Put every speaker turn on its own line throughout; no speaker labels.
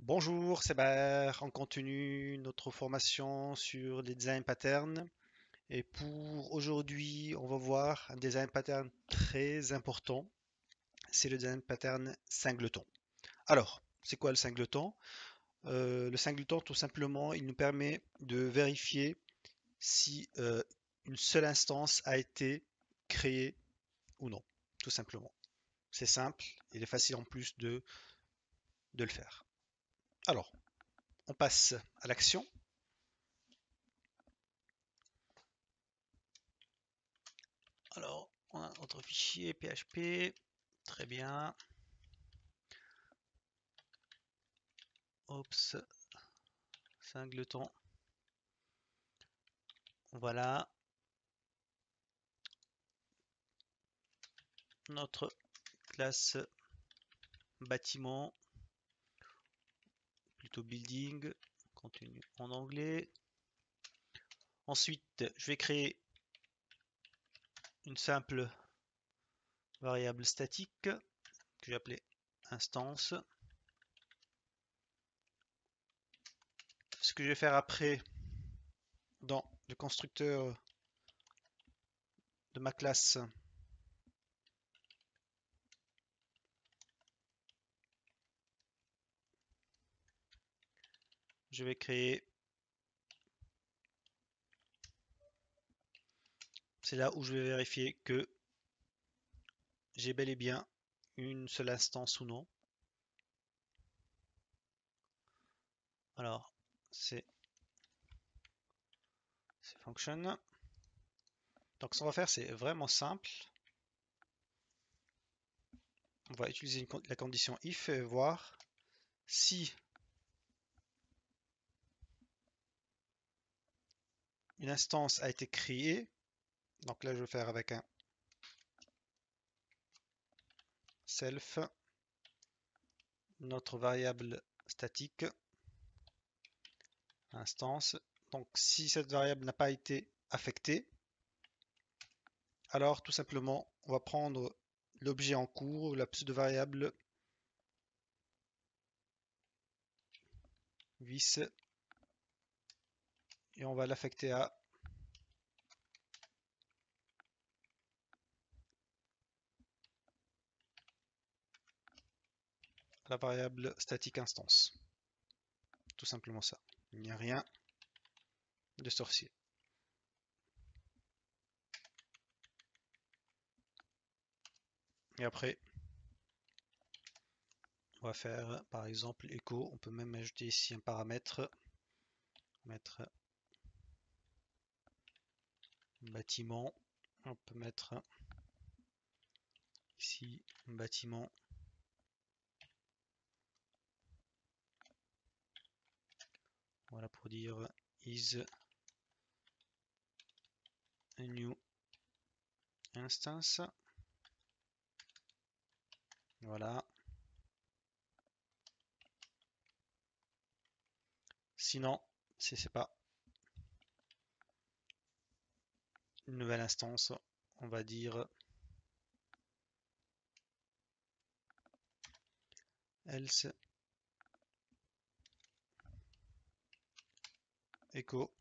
Bonjour, c'est Bar. On continue notre formation sur les design patterns. Et pour aujourd'hui, on va voir un design pattern très important. C'est le design pattern singleton. Alors, c'est quoi le singleton? Le singleton, tout simplement, il nous permet de vérifier si une seule instance a été créée ou non. Tout simplement. C'est simple, il est facile en plus de le faire. Alors, on passe à l'action. Alors, on a notre fichier PHP. Très bien. Oups, singleton. Voilà notre classe bâtiment, plutôt building. Continue en anglais. Ensuite, je vais créer une simple variable statique que je vais appeler instance. Ce que je vais faire après dans le constructeur de ma classe, je vais créer, c'est là où je vais vérifier que j'ai bel et bien une seule instance ou non. Alors, c'est function. Donc ce qu'on va faire, c'est vraiment simple. On va utiliser la condition if et voir si une instance a été créée. Donc là, je vais faire avec un self, notre variable statique, instance. Donc si cette variable n'a pas été affectée, alors tout simplement, on va prendre l'objet en cours, la pseudo-variable vis, et on va l'affecter à la variable statique instance. Tout simplement ça. Il n'y a rien de sorcier. Et après, on va faire par exemple echo. On peut même ajouter ici un paramètre. Mettre bâtiment. On peut mettre ici bâtiment. Voilà pour dire is a new instance. Voilà. Sinon, si c'est pas une nouvelle instance, on va dire else echo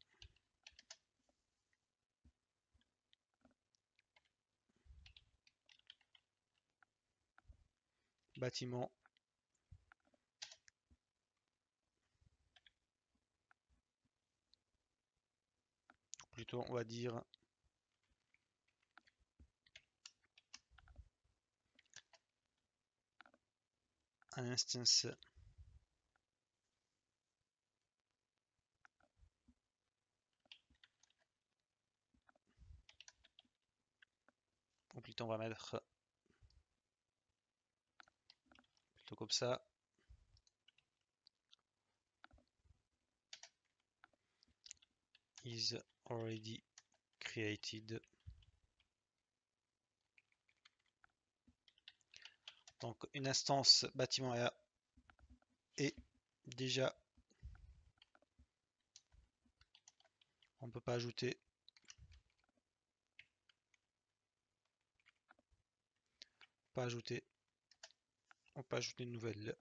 bâtiment plutôt on va dire un instance ou plutôt on va mettre plutôt comme ça is already created. Donc une instance bâtiment est déjà, on ne peut pas ajouter, on peut ajouter une nouvelle.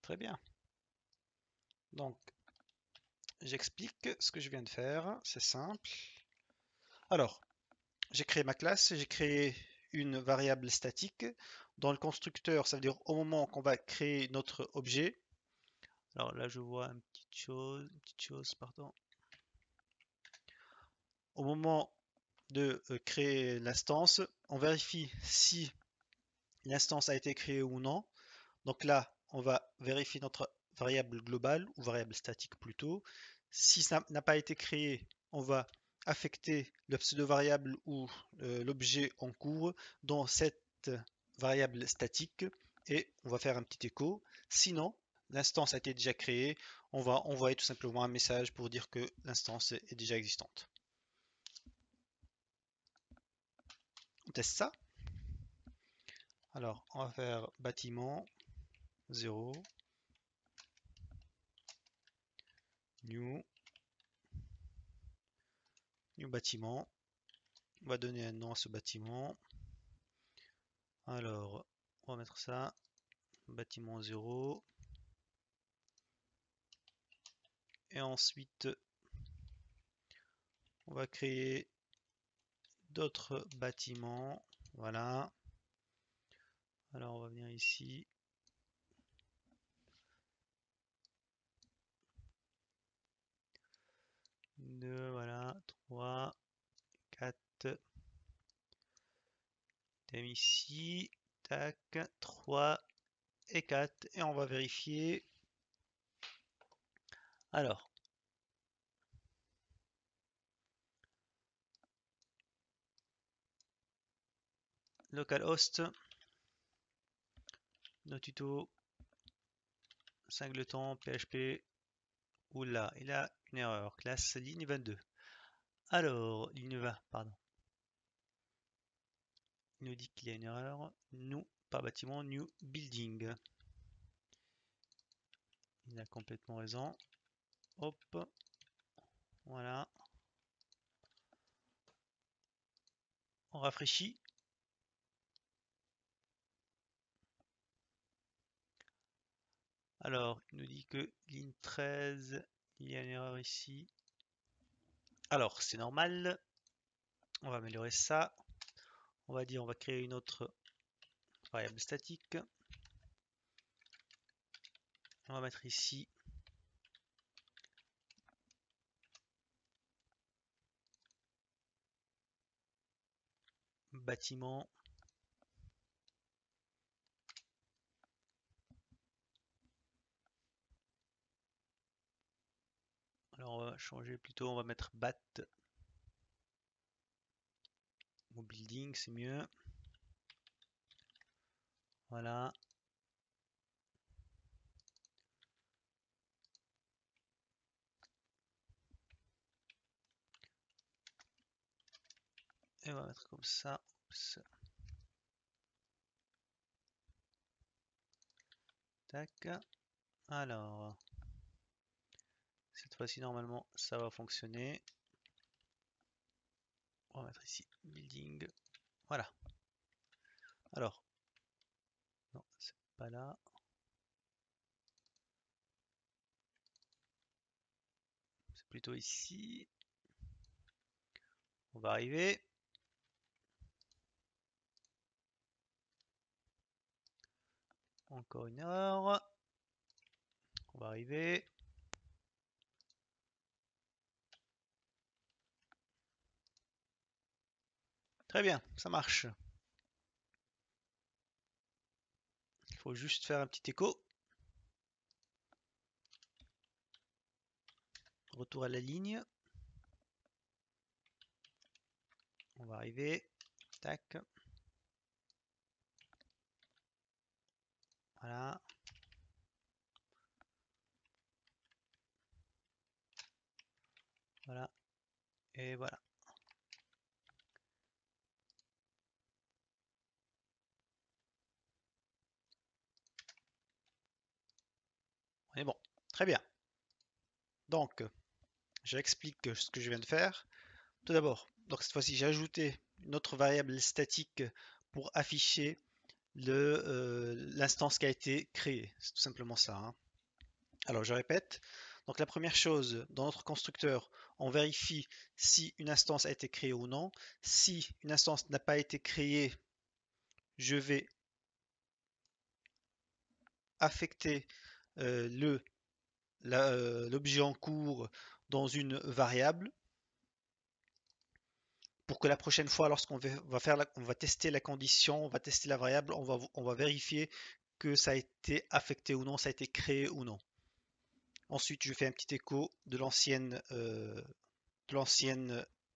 Très bien. Donc, j'explique ce que je viens de faire. C'est simple. Alors, j'ai créé ma classe, j'ai créé une variable statique. Dans le constructeur, ça veut dire au moment qu'on va créer notre objet. Alors là, je vois une petite chose, pardon. Au moment de créer l'instance, on vérifie si l'instance a été créée ou non. Donc là, on va vérifier notre variable globale ou variable statique plutôt. Si ça n'a pas été créé, on va affecter le pseudo-variable ou l'objet en cours dans cette variable statique et on va faire un petit écho. Sinon, l'instance a été déjà créée, on va envoyer tout simplement un message pour dire que l'instance est déjà existante. On teste ça. Alors, on va faire bâtiment 0, new, new bâtiment. On va donner un nom à ce bâtiment. Alors, on va mettre ça, bâtiment 0. Et ensuite, on va créer d'autres bâtiments. Voilà. Alors, on va venir ici. 2, voilà, 3, 4. Thème ici. Tac, 3 et 4. Et on va vérifier. Alors, localhost, nos tutos, singleton, PHP. Oula, il a une erreur. Classe ligne 22. Alors, ligne 20, pardon. Il nous dit qu'il y a une erreur. Nous, pas bâtiment, new building. Il a complètement raison. Hop. Voilà. On rafraîchit. Alors, il nous dit que ligne 13, il y a une erreur ici. Alors, c'est normal. On va améliorer ça. On va dire, on va créer une autre variable statique. On va mettre ici bâtiment. Alors, on va changer plutôt, on va mettre bat ou building, c'est mieux. Voilà. Et on va mettre comme ça. Oups. Tac. Alors, cette fois-ci, normalement, ça va fonctionner. On va mettre ici building. Voilà. Alors, non, c'est pas là. C'est plutôt ici. On va arriver. Encore une erreur. On va arriver. Très bien, ça marche. Il faut juste faire un petit écho. Retour à la ligne. On va arriver. Tac. Voilà. Voilà. Et voilà. On est bon. Très bien. Donc, j'explique ce que je viens de faire. Tout d'abord, donc cette fois-ci, j'ai ajouté une autre variable statique pour afficher l'instance qui a été créée. C'est tout simplement ça, hein. Alors je répète, donc la première chose, dans notre constructeur, on vérifie si une instance a été créée ou non. Si une instance n'a pas été créée, je vais affecter euh, l'objet en cours dans une variable pour que la prochaine fois, lorsqu'on on va tester la condition, on va tester la variable, on va vérifier que ça a été affecté ou non, ça a été créé ou non. Ensuite, je fais un petit écho de l'ancienne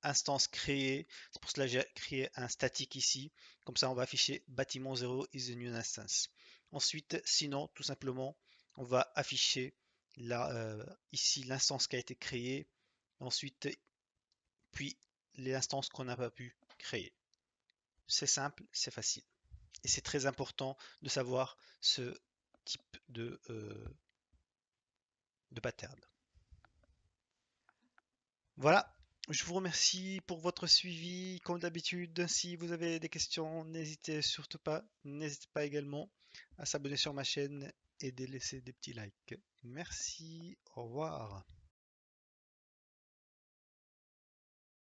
instance créée. C'est pour cela que j'ai créé un statique ici. Comme ça, on va afficher bâtiment 0 is a new instance. Ensuite, sinon, tout simplement, on va afficher ici l'instance qui a été créée. Ensuite, puis les instances qu'on n'a pas pu créer. C'est simple, c'est facile. Et c'est très important de savoir ce type de pattern. Voilà, je vous remercie pour votre suivi. Comme d'habitude, si vous avez des questions, n'hésitez surtout pas. N'hésitez pas également à s'abonner sur ma chaîne et de laisser des petits likes. Merci, au revoir.